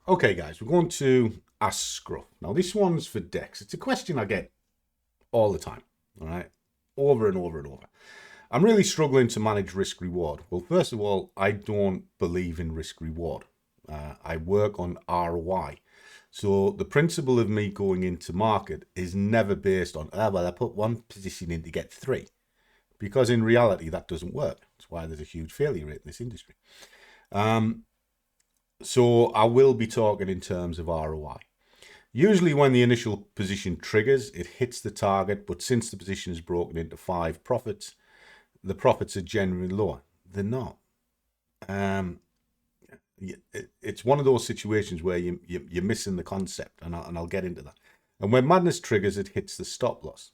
Okay, guys, we're going to ask Scruff. Now, this one's for Dex. It's a question I get all the time, all right? Over and over and over. I'm really struggling to manage risk reward. Well, first of all, I don't believe in risk reward. I work on ROI. So the principle of me going into market is never based on, well, I put one position in to get three. Because in reality, that doesn't work. That's why there's a huge failure rate in this industry. So I will be talking in terms of ROI. Usually when the initial position triggers, it hits the target, but since the position is broken into 5 profits, the profits are generally lower. They're not. It's one of those situations where you're missing the concept, and I'll get into that. And when madness triggers, it hits the stop loss.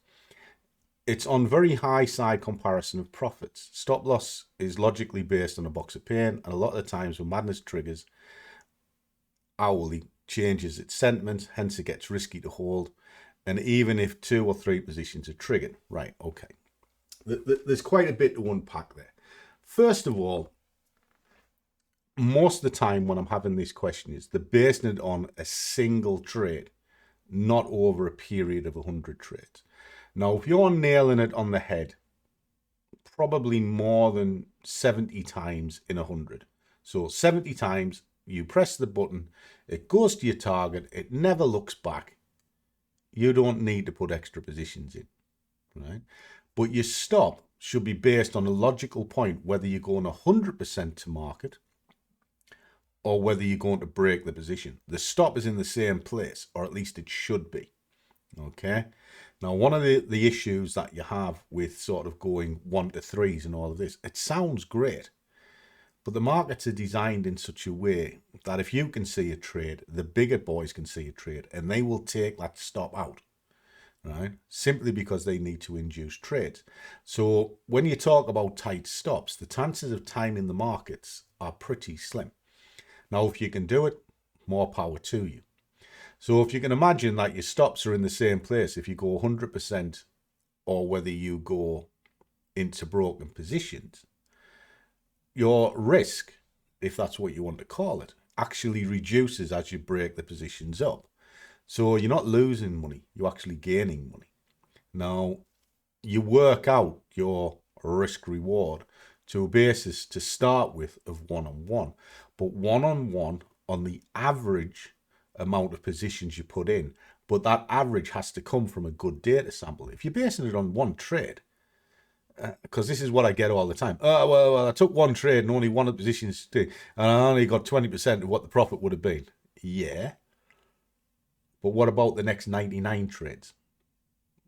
It's on very high side comparison of profits. Stop loss is logically based on a box of pain, and a lot of the times when madness triggers, hourly changes its sentiment, hence it gets risky to hold. And even if 2 or 3 positions are triggered, right, okay. There's quite a bit to unpack there. First of all, most of the time when I'm having these questions, they're basing it on a single trade, not over a period of 100 trades. Now, if you're nailing it on the head, probably more than 70 times in 100. So 70 times, you press the button, it goes to your target, it never looks back. You don't need to put extra positions in, right? But your stop should be based on a logical point, whether you're going 100% to market or whether you're going to break the position. The stop is in the same place, or at least it should be, okay? Now, one of the issues that you have with sort of going 1 to 3s and all of this, it sounds great, but the markets are designed in such a way that if you can see a trade, the bigger boys can see a trade, and they will take that stop out, right? Simply because they need to induce trades. So when you talk about tight stops, the chances of timing the markets are pretty slim. Now, if you can do it, more power to you. So if you can imagine that your stops are in the same place, if you go 100% or whether you go into broken positions, your risk, if that's what you want to call it, actually reduces as you break the positions up. So you're not losing money, you're actually gaining money. Now, you work out your risk reward to a basis to start with of one-on-one, but one-on-one on the average amount of positions you put in, but that average has to come from a good data sample. If you're basing it on one trade, because this is what I get all the time. Well, I took one trade and only one of the positions, and I only got 20% of what the profit would have been. Yeah. But what about the next 99 trades?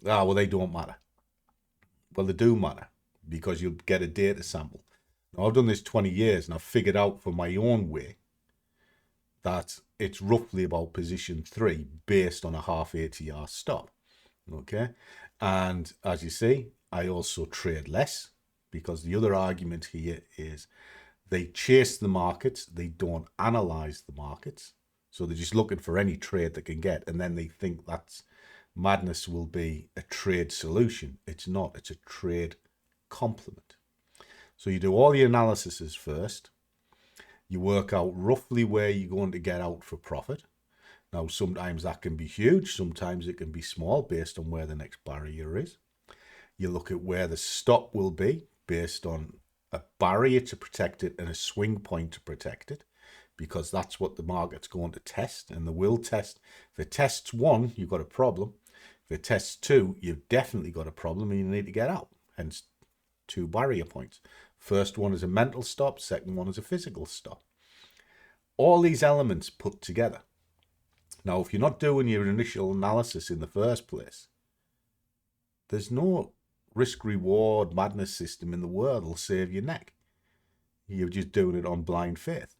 Well, they don't matter. Well, they do matter because you'll get a data sample. Now, I've done this 20 years and I've figured out for my own way that it's roughly about position 3 based on a half ATR stop. Okay. And as you see, I also trade less because the other argument here is they chase the markets. They don't analyze the markets. So they're just looking for any trade they can get. And then they think that's madness will be a trade solution. It's not. It's a trade complement. So you do all the analyses first. You work out roughly where you're going to get out for profit. Now, sometimes that can be huge. Sometimes it can be small based on where the next barrier is. You look at where the stop will be based on a barrier to protect it and a swing point to protect it, because that's what the market's going to test, and they will test. If it tests 1, you've got a problem. If it tests 2, you've definitely got a problem and you need to get out. Hence 2 barrier points. First one is a mental stop, second one is a physical stop. All these elements put together. Now, if you're not doing your initial analysis in the first place, there's no risk-reward madness system in the world that'll save your neck. You're just doing it on blind faith.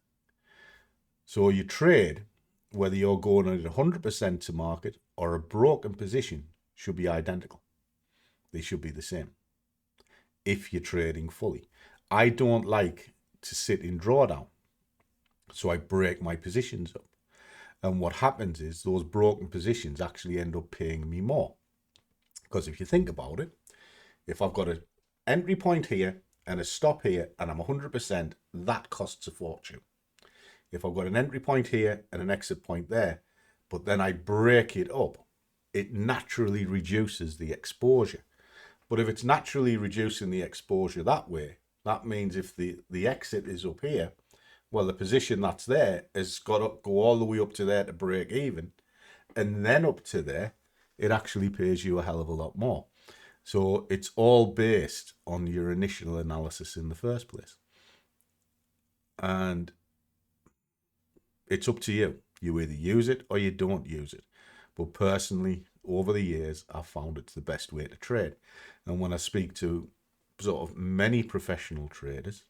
So you trade, whether you're going at 100% to market or a broken position, should be identical. They should be the same if you're trading fully. I don't like to sit in drawdown, so I break my positions up. And what happens is those broken positions actually end up paying me more. Because if you think about it, if I've got an entry point here and a stop here and I'm 100%, that costs a fortune. If I've got an entry point here and an exit point there, but then I break it up, it naturally reduces the exposure. But if it's naturally reducing the exposure that way, that means if the exit is up here, well, the position that's there has got to go all the way up to there to break even, and then up to there, it actually pays you a hell of a lot more. So it's all based on your initial analysis in the first place. And it's up to you. You either use it or you don't use it. But personally, over the years, I've found it's the best way to trade. And when I speak to sort of many professional traders,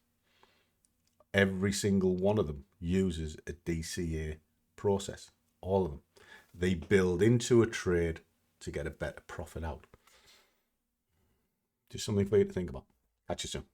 every single one of them uses a DCA process. All of them. They build into a trade to get a better profit out. Just something for you to think about. Catch you soon.